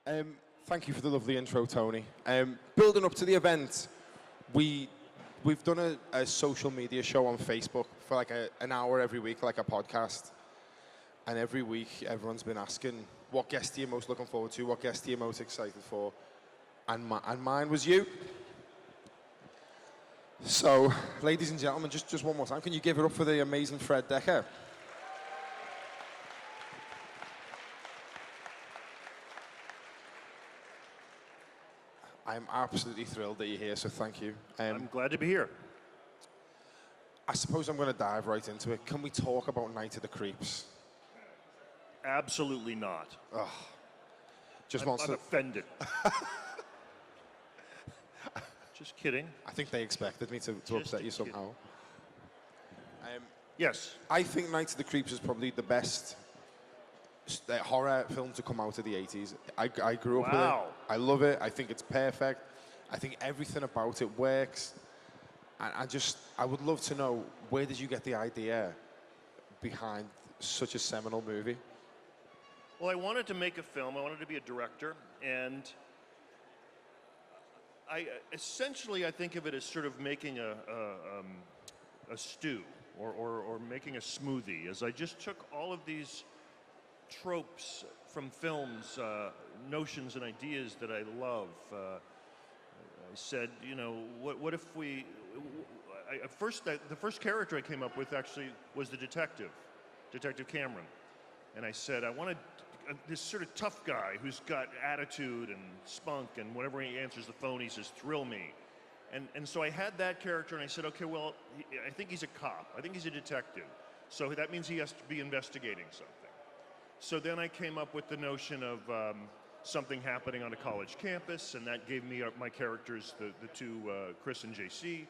Thank you for the lovely intro, Tony. Building up to the event, we've done a social media show on Facebook for like an hour every week, like a podcast. And every week, everyone's been asking, what guest are you most looking forward to? What guest are you most excited for? And mine was you. So, ladies and gentlemen, just one more time, can you give it up for the amazing Fred Dekker? I'm absolutely thrilled that you're here, so thank you. I'm glad to be here. I suppose I'm going to dive right into it. Can we talk about Night of the Creeps? Absolutely not. I'm offended. Just kidding. I think they expected me to upset you somehow. Yes. I think Night of the Creeps is probably the best horror film to come out of the 80s. I grew up with it. I love it. I think it's perfect. I think everything about it works. And I would love to know, where did you get the idea behind such a seminal movie? Well, I wanted to make a film. I wanted to be a director. And I think of it as sort of making a stew or making a smoothie, as I just took all of these tropes from films, notions and ideas that I love. I said, you know, what if we... the first character I came up with actually was the Detective Cameron. And I said, I wanted this sort of tough guy who's got attitude and spunk, and whenever he answers the phone, he says, "Thrill me." And so I had that character, and I said, okay, well, I think he's a cop. I think he's a detective. So that means he has to be investigating something. So then I came up with the notion of something happening on a college campus, and that gave me my characters, the two, Chris and JC.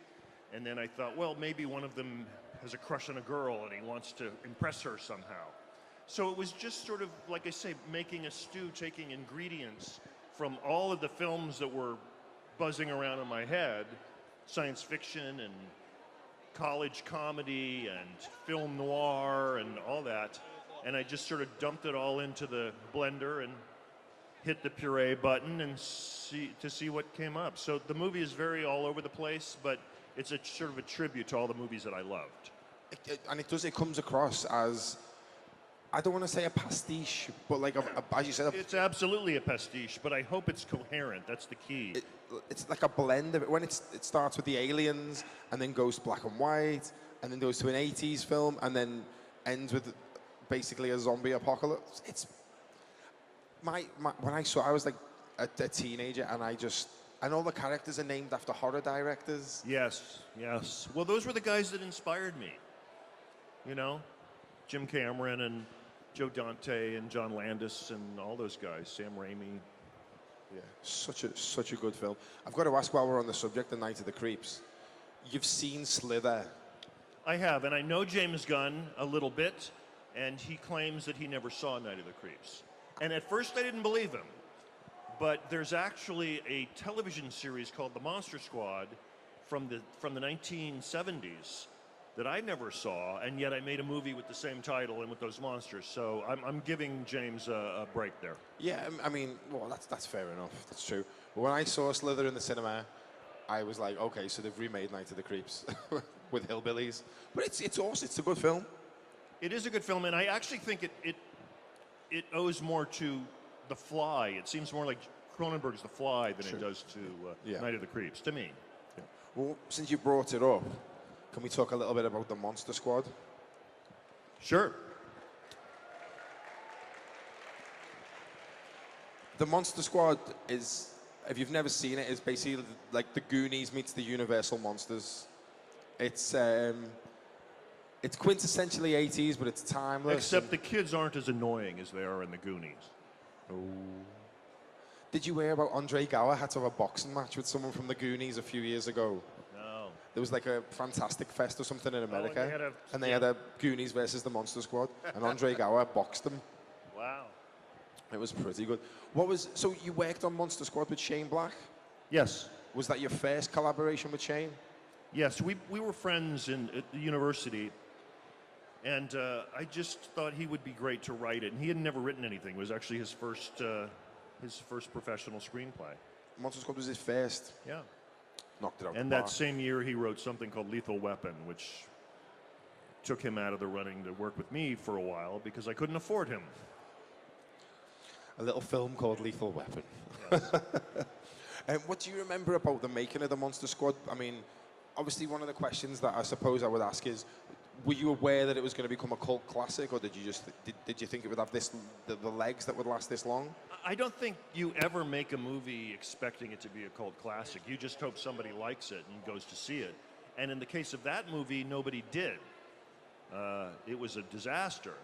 And then I thought, well, maybe one of them has a crush on a girl, and he wants to impress her somehow. So it was just sort of, like I say, making a stew, taking ingredients from all of the films that were buzzing around in my head, science fiction and college comedy and film noir and all that, and I just sort of dumped it all into the blender and hit the puree button and see what came up. So the movie is very all over the place, but it's a sort of a tribute to all the movies that I loved. It comes across as, I don't want to say a pastiche, but like, as you said... It's absolutely a pastiche, but I hope it's coherent. That's the key. It's like a blend of it. When it starts with the aliens, and then goes black and white, and then goes to an 80s film, and then ends with basically a zombie apocalypse. It's... when I saw it, I was like a teenager, and all the characters are named after horror directors. Yes, yes. Well, those were the guys that inspired me. You know? Jim Cameron and Joe Dante and John Landis and all those guys, Sam Raimi. Yeah, such a good film. I've got to ask, while we're on the subject of Night of the Creeps, you've seen Slither. I have, and I know James Gunn a little bit, and he claims that he never saw Night of the Creeps. And at first I didn't believe him, but there's actually a television series called The Monster Squad from the 1970s that I never saw, and yet I made a movie with the same title and with those monsters. So I'm giving James a break there. Yeah, I mean, well, that's fair enough. That's true. But when I saw Slither in the cinema, I was like, okay, so they've remade Night of the Creeps with hillbillies. But it's awesome. It's a good film. It is a good film, and I actually think it owes more to The Fly. It seems more like Cronenberg's The Fly than it does to Night of the Creeps, to me. Yeah. Well, since you brought it up, can we talk a little bit about the Monster Squad? Sure. The Monster Squad is, if you've never seen it, is basically like the Goonies meets the Universal Monsters. It's quintessentially 80s, but it's timeless. Except the kids aren't as annoying as they are in the Goonies. Oh. Did you hear about Andre Gower had to have a boxing match with someone from the Goonies a few years ago? There was like a Fantastic Fest or something in America, and they had a Goonies versus the Monster Squad, and Andre Gower boxed them. Wow. It was pretty good. So you worked on Monster Squad with Shane Black? Yes. Was that your first collaboration with Shane? Yes, we were friends at the university, and I just thought he would be great to write it, and he had never written anything. It was actually his first his first professional screenplay. Monster Squad was his first. Yeah. Knocked it out And the that park. same year, he wrote something called Lethal Weapon, which took him out of the running to work with me for a while because I couldn't afford him. A little film called Lethal Weapon. Yes. What do you remember about the making of the Monster Squad? I mean, obviously one of the questions that I suppose I would ask is, were you aware that it was going to become a cult classic, or did you just did you think it would have the legs that would last this long? I don't think you ever make a movie expecting it to be a cult classic. You just hope somebody likes it and goes to see it. And in the case of that movie, nobody did. It was a disaster.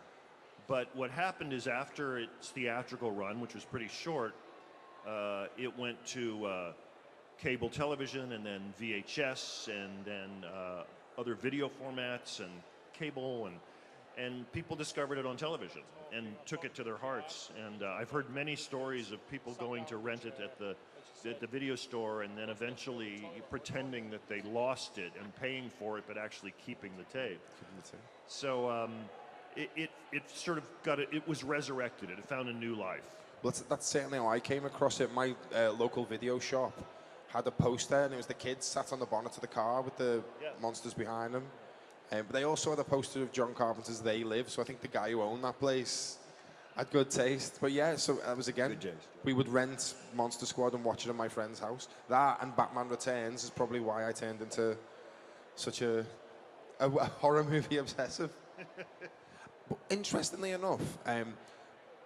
But what happened is after its theatrical run, which was pretty short, it went to cable television and then VHS and then other video formats and cable, and people discovered it on television and took it to their hearts. And I've heard many stories of people going to rent it at the video store and then eventually pretending that they lost it and paying for it, but actually keeping the tape. So it sort of it was resurrected. It found a new life. Well, that's certainly how I came across it. My local video shop had a poster, and it was the kids sat on the bonnet of the car with the monsters behind them. But they also had a poster of John Carpenter's They Live, so I think the guy who owned that place had good taste. But yeah, so that was again, we would rent Monster Squad and watch it at my friend's house. That and Batman Returns is probably why I turned into such a horror movie obsessive. But interestingly enough,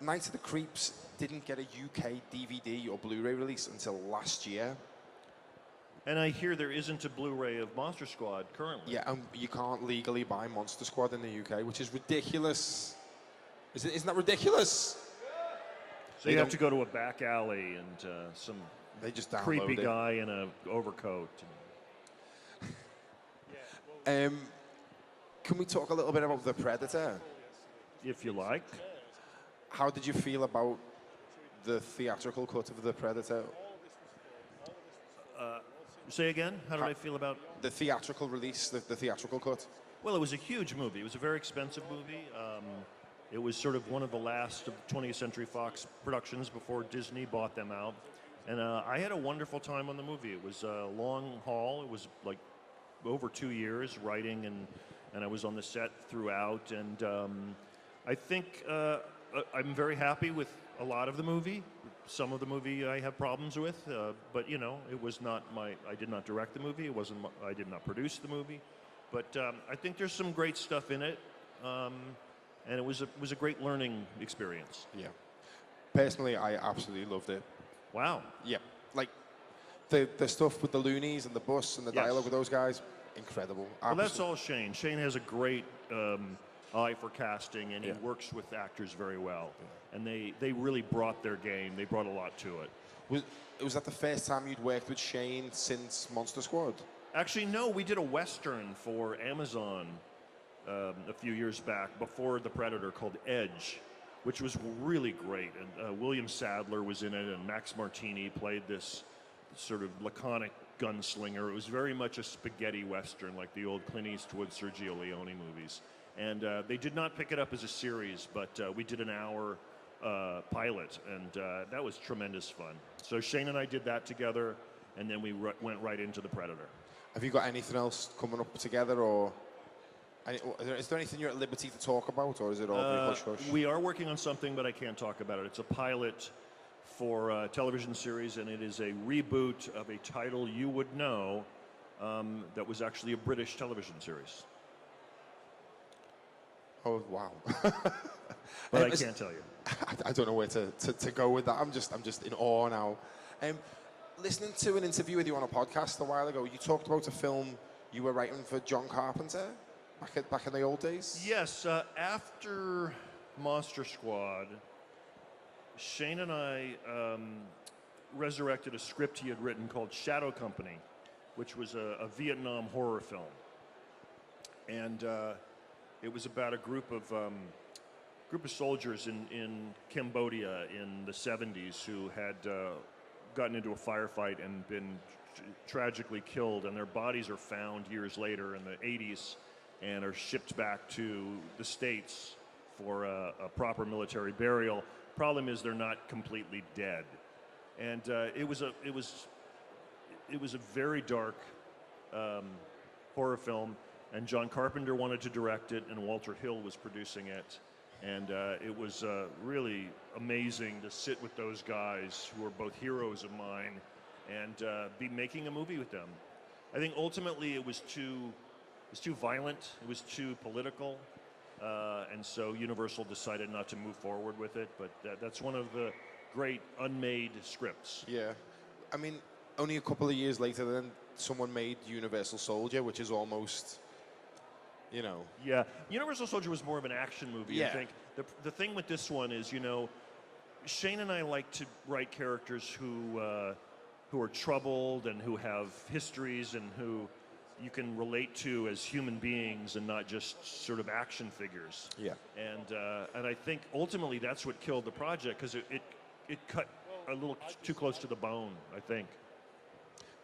Night of the Creeps didn't get a UK DVD or Blu-ray release until last year. And I hear there isn't a Blu-ray of Monster Squad currently. Yeah, and you can't legally buy Monster Squad in the UK, which is ridiculous. Isn't that ridiculous? So you have to go to a back alley and some they just download creepy it. guy in a overcoat. Can we talk a little bit about The Predator? If you like. How did you feel about the theatrical cut of The Predator? Say again? How did I feel about... The theatrical release, the theatrical cut? Well, it was a huge movie. It was a very expensive movie. It was sort of one of the last of 20th Century Fox productions before Disney bought them out. And I had a wonderful time on the movie. It was a long haul. It was like over 2 years writing, and I was on the set throughout. And I think I'm very happy with a lot of the movie. Some of the movie I have problems with, but you know, it was not I did not direct the movie. It wasn't. I did not produce the movie, but I think there's some great stuff in it, and it was a great learning experience. Yeah. Personally, I absolutely loved it. Wow. Yeah. Like the stuff with the loonies and the bus and the dialogue with those guys, incredible. Well, that's all Shane. Shane has a great eye for casting, and he works with actors very well. And they really brought their game. They brought a lot to it. Was that the first time you'd worked with Shane since Monster Squad? Actually, no. We did a Western for Amazon a few years back before The Predator called Edge, which was really great. And William Sadler was in it, and Max Martini played this sort of laconic gunslinger. It was very much a spaghetti Western, like the old Clint Eastwood, Sergio Leone movies. And they did not pick it up as a series, but we did an hour pilot, and that was tremendous fun. So Shane and I did that together, and then we went right into The Predator. Have you got anything else coming up together, or is there anything you're at liberty to talk about, or is it all very hush-hush? We are working on something, but I can't talk about it. It's a pilot for a television series, and it is a reboot of a title you would know that was actually a British television series. Oh, wow. But I can't tell you. I don't know where to go with that. I'm just in awe now. Listening to an interview with you on a podcast a while ago, you talked about a film you were writing for John Carpenter back in the old days. Yes, after Monster Squad, Shane and I resurrected a script he had written called Shadow Company, which was a Vietnam horror film. And it was about a group of soldiers in Cambodia in the 70s who had gotten into a firefight and been tragically killed, and their bodies are found years later in the 80s and are shipped back to the States for a proper military burial. Problem is they're not completely dead. And it was a very dark horror film, and John Carpenter wanted to direct it, and Walter Hill was producing it. And it was really amazing to sit with those guys who are both heroes of mine and be making a movie with them. I think ultimately it was too violent, it was too political, and so Universal decided not to move forward with it, but that's one of the great unmade scripts. Yeah. I mean, only a couple of years later then someone made Universal Soldier, which is almost, you know. Yeah, Universal Soldier was more of an action movie, Yeah. I think. The thing with this one is, you know, Shane and I like to write characters who are troubled and who have histories and who you can relate to as human beings and not just sort of action figures. Yeah. And I think ultimately that's what killed the project, because it cut a little too close to the bone, I think.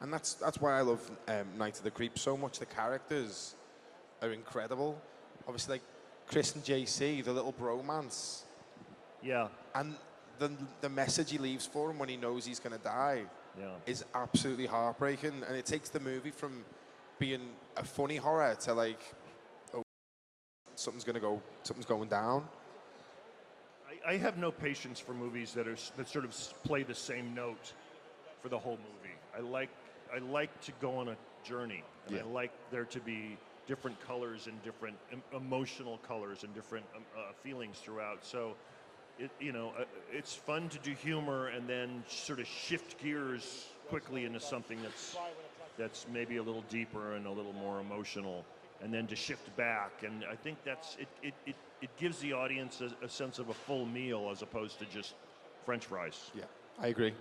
And that's why I love Night of the Creeps so much. The characters are incredible. Obviously, like Chris and JC, the little bromance. Yeah. And the message he leaves for him when he knows he's going to die is absolutely heartbreaking. And it takes the movie from being a funny horror to like, oh, something's going down. I have no patience for movies that sort of play the same note for the whole movie. I like to go on a journey, and I like there to be different colors and different emotional colors and different feelings throughout. So, it's fun to do humor and then sort of shift gears quickly into something that's maybe a little deeper and a little more emotional, and then to shift back. And I think it gives the audience a sense of a full meal as opposed to just French fries. Yeah, I agree.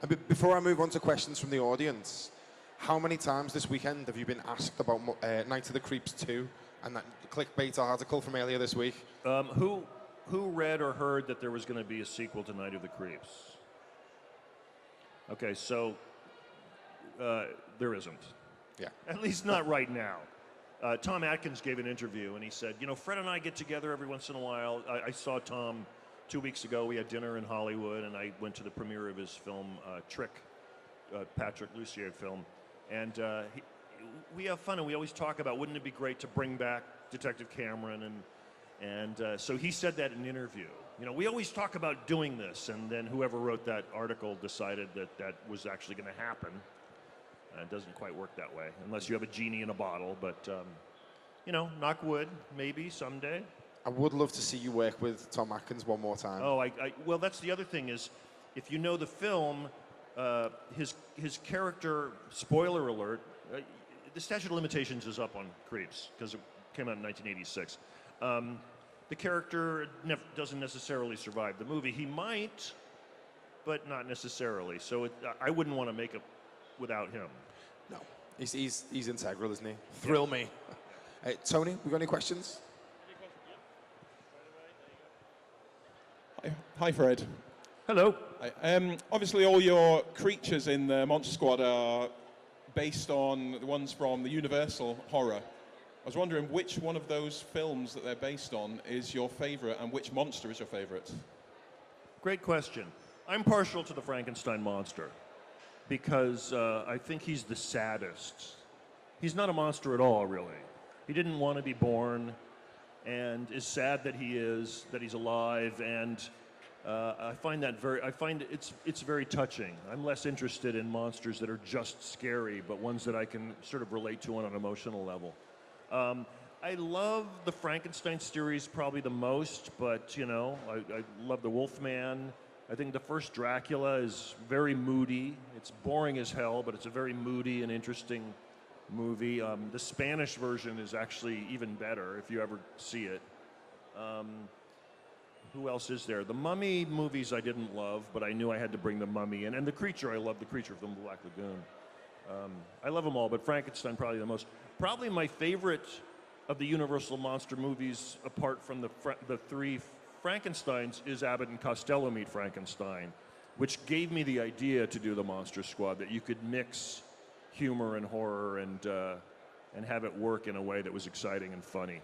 And before I move on to questions from the audience, how many times this weekend have you been asked about Night of the Creeps 2 and that clickbait article from earlier this week? Who read or heard that there was going to be a sequel to Night of the Creeps? Okay, so there isn't. Yeah. At least not right now. Tom Atkins gave an interview and he said, Fred and I get together every once in a while. I saw Tom 2 weeks ago. We had dinner in Hollywood and I went to the premiere of his film, Trick, Patrick Lussier film. And we have fun, and we always talk about, wouldn't it be great to bring back Detective Cameron? And so he said that in an interview. We always talk about doing this, and then whoever wrote that article decided that was actually going to happen. It doesn't quite work that way, unless you have a genie in a bottle. But, knock wood, maybe someday. I would love to see you work with Tom Atkins one more time. Oh, well, that's the other thing is, if you know the film, his character, spoiler alert, the statute of limitations is up on Creeps because it came out in 1986. The character doesn't necessarily survive the movie. He might, but not necessarily. So I wouldn't want to make it without him. No, he's integral, isn't he? Thrill me. Tony, we got any questions? Hi, Fred. Hello. Obviously, all your creatures in the Monster Squad are based on the ones from the Universal horror. I was wondering which one of those films that they're based on is your favorite, and which monster is your favorite? Great question. I'm partial to the Frankenstein monster because I think he's the saddest. He's not a monster at all, really. He didn't want to be born, and is sad that he's alive, and I find it's very touching. I'm less interested in monsters that are just scary, but ones that I can sort of relate to on an emotional level. I love the Frankenstein series probably the most, but I love the Wolfman. I think the first Dracula is very moody. It's boring as hell, but it's a very moody and interesting movie. The Spanish version is actually even better if you ever see it. Who else is there? The Mummy movies I didn't love, but I knew I had to bring the Mummy in. And The Creature, I love The Creature from the Black Lagoon. I love them all, but Frankenstein probably the most. Probably my favorite of the Universal monster movies, apart from the three Frankensteins, is Abbott and Costello Meet Frankenstein, which gave me the idea to do the Monster Squad, that you could mix humor and horror and have it work in a way that was exciting and funny.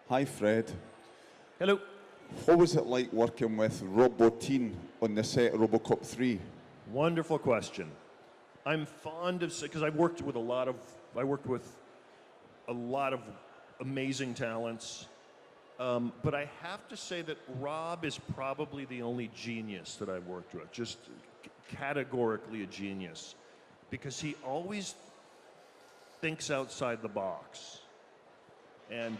Hi, Fred. Hello. What was it like working with Roboteen on the set of Robocop 3? Wonderful question. I'm fond of, because I worked with a lot of amazing talents. But I have to say that Rob is probably the only genius that I've worked with, just categorically a genius, because he always thinks outside the box. And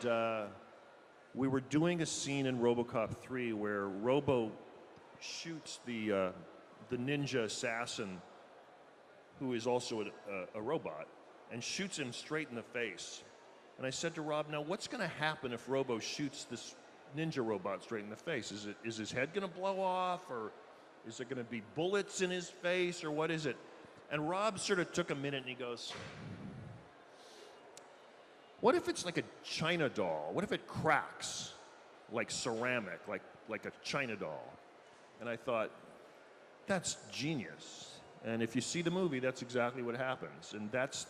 we were doing a scene in Robocop 3 where Robo shoots the ninja assassin, who is also a robot, and shoots him straight in the face. And I said to Rob, now what's going to happen if Robo shoots this ninja robot straight in the face? Is his head going to blow off, or is there going to be bullets in his face, or what is it? And Rob sort of took a minute and he goes, what if it's like a China doll? What if it cracks like ceramic, like a China doll? And I thought, that's genius. And if you see the movie, that's exactly what happens. And that's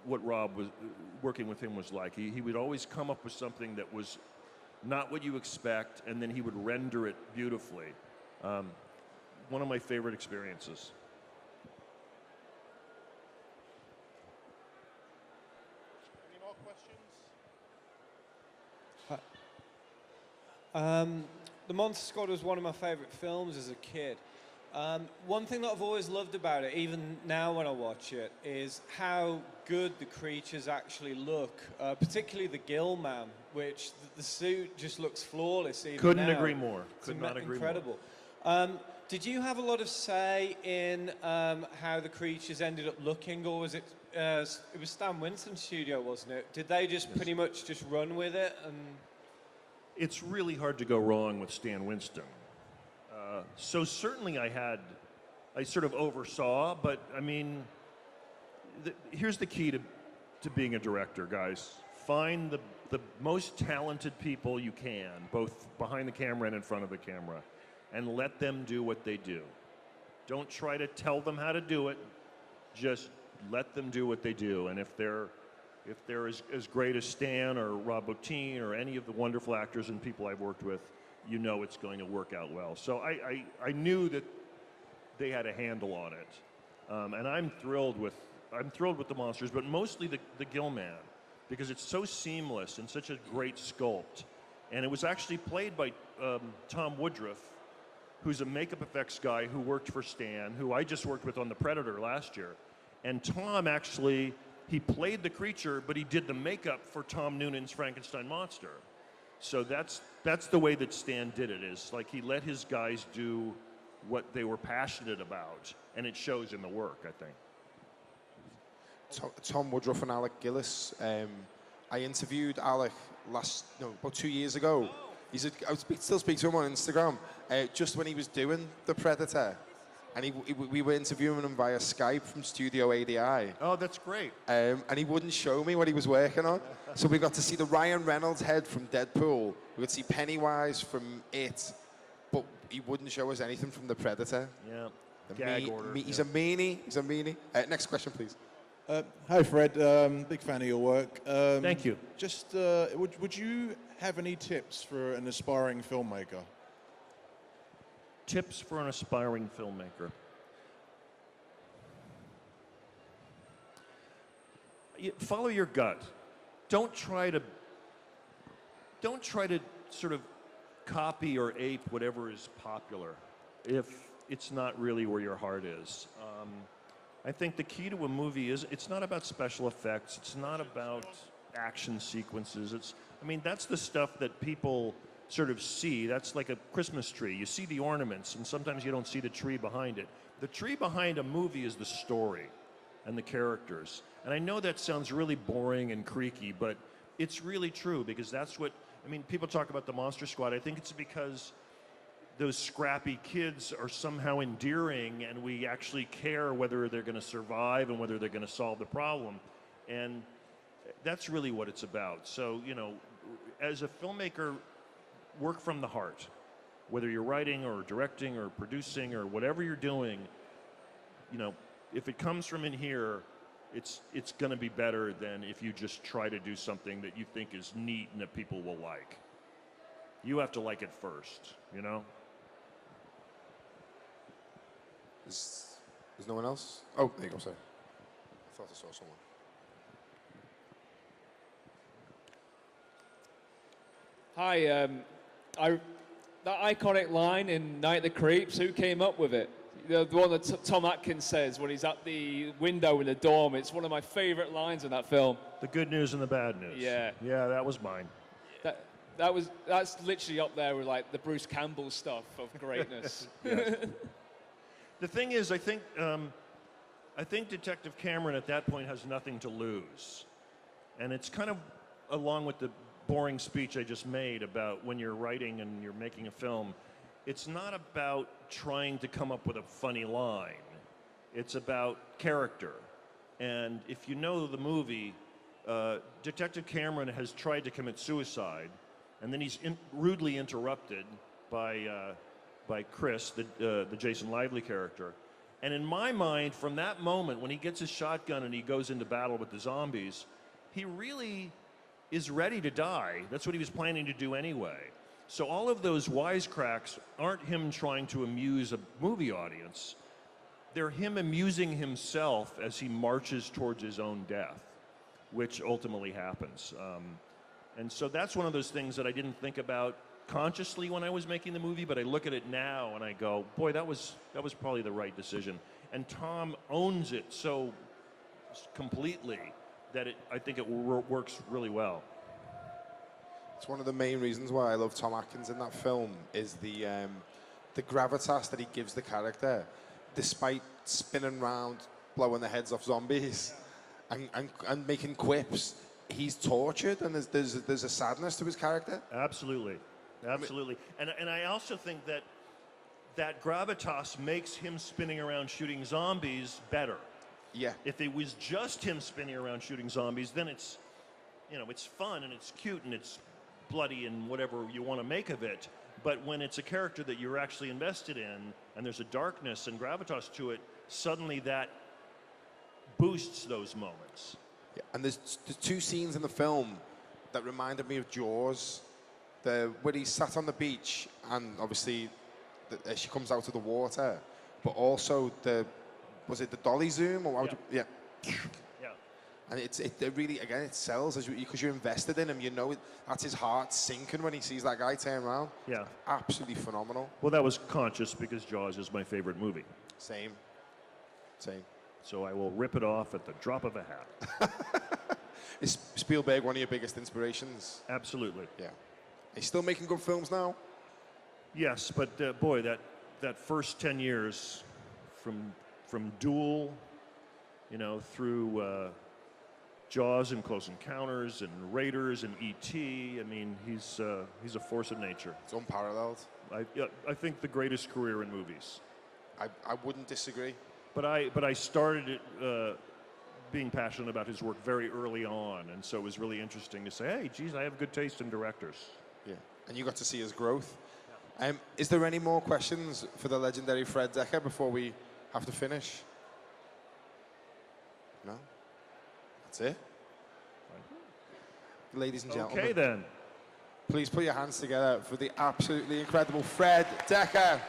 what Rob was working with him was like. He would always come up with something that was not what you expect, and then he would render it beautifully. One of my favorite experiences. Any more questions? The Monster Squad was one of my favorite films as a kid. One thing that I've always loved about it, even now when I watch it, is how good the creatures actually look, particularly the Gill Man, which the suit just looks flawless even Couldn't now. agree more. It's Could not agree incredible. Did you have a lot of say in how the creatures ended up looking, or was it was Stan Winston's studio, wasn't it? Did they just pretty much just run with it? And It's really hard to go wrong with Stan Winston. So certainly I sort of oversaw, but I mean, here's the key to being a director, guys. Find the most talented people you can, both behind the camera and in front of the camera, and let them do what they do. Don't try to tell them how to do it, just let them do what they do. And if they're as great as Stan or Roboteen or any of the wonderful actors and people I've worked with, you know it's going to work out well. So I knew that they had a handle on it, and I'm thrilled with the monsters, but mostly the Gill Man, because it's so seamless and such a great sculpt. And it was actually played by Tom Woodruff, who's a makeup effects guy who worked for Stan, who I just worked with on The Predator last year. And Tom actually, he played the creature, but he did the makeup for Tom Noonan's Frankenstein monster. So that's the way that Stan did it, is like he let his guys do what they were passionate about, and it shows in the work, I think. Tom Woodruff and Alec Gillis. I interviewed Alec about 2 years ago. I still speak to him on Instagram, just when he was doing The Predator. And we were interviewing him via Skype from Studio ADI. Oh, that's great. And he wouldn't show me what he was working on. So we got to see the Ryan Reynolds head from Deadpool. We could see Pennywise from It. But he wouldn't show us anything from The Predator. Yeah. Gag order. He's a meanie. He's a meanie. Next question, please. Hi, Fred. Big fan of your work. Thank you. Just, would you have any tips for an aspiring filmmaker? Tips for an aspiring filmmaker. Follow your gut. Don't try to sort of copy or ape whatever is popular if it's not really where your heart is. I think the key to a movie is it's not about special effects. It's not about action sequences. That's the stuff that people sort of see. That's like a Christmas tree. You see the ornaments, and sometimes you don't see the tree behind it. The tree behind a movie is the story and the characters. And I know that sounds really boring and creaky, but it's really true, because that's what, people talk about the Monster Squad. I think it's because those scrappy kids are somehow endearing, and we actually care whether they're going to survive and whether they're going to solve the problem. And that's really what it's about. So, as a filmmaker, work from the heart. Whether you're writing or directing or producing or whatever you're doing, if it comes from in here, it's going to be better than if you just try to do something that you think is neat and that people will like. You have to like it first, you know? Is no one else? Oh, there you go, sorry. I thought I saw someone. Hi, that iconic line in Night of the Creeps, who came up with it? The one that Tom Atkins says when he's at the window in the dorm. It's one of my favorite lines in that film. The good news and the bad news. Yeah. Yeah, that was mine. That's literally up there with like the Bruce Campbell stuff of greatness. Yes. The thing is, I think Detective Cameron at that point has nothing to lose. And it's kind of along with the boring speech I just made about when you're writing and you're making a film, it's not about trying to come up with a funny line. It's about character. And if you know the movie, Detective Cameron has tried to commit suicide, and then he's rudely interrupted by Chris, the Jason Lively character. And in my mind, from that moment, when he gets his shotgun and he goes into battle with the zombies, he really is ready to die. That's what he was planning to do anyway. So all of those wisecracks aren't him trying to amuse a movie audience. They're him amusing himself as he marches towards his own death, which ultimately happens. And so that's one of those things that I didn't think about consciously when I was making the movie, but I look at it now and I go, boy, that was probably the right decision. And Tom owns it so completely that I think it works really well. It's one of the main reasons why I love Tom Atkins in that film is the gravitas that he gives the character, despite spinning around, blowing the heads off zombies, and making quips. He's tortured, and there's a sadness to his character. Absolutely. And I also think that gravitas makes him spinning around shooting zombies better. Yeah. If it was just him spinning around shooting zombies, then it's fun and it's cute and it's bloody and whatever you want to make of it. But when it's a character that you're actually invested in and there's a darkness and gravitas to it, suddenly that boosts those moments. Yeah. And there's two scenes in the film that reminded me of Jaws. Where he sat on the beach and obviously she comes out of the water, but also was it the dolly zoom or Yeah. And it really, again, it sells because you're invested in him. You know that's his heart sinking when he sees that guy turn around. Yeah. Absolutely phenomenal. Well, that was conscious because Jaws is my favorite movie. Same. So I will rip it off at the drop of a hat. Is Spielberg one of your biggest inspirations? Absolutely. Yeah. He's still making good films now? Yes, but boy, that first 10 years from Duel, through Jaws and Close Encounters and Raiders and E.T. I mean, he's a force of nature. It's unparalleled. I think the greatest career in movies. I wouldn't disagree. But I started being passionate about his work very early on, and so it was really interesting to say, hey, geez, I have good taste in directors. Yeah, and you got to see his growth. Is there any more questions for the legendary Fred Dekker before we have to finish? No? That's it? Ladies and gentlemen. Okay, then. Please put your hands together for the absolutely incredible Fred Dekker.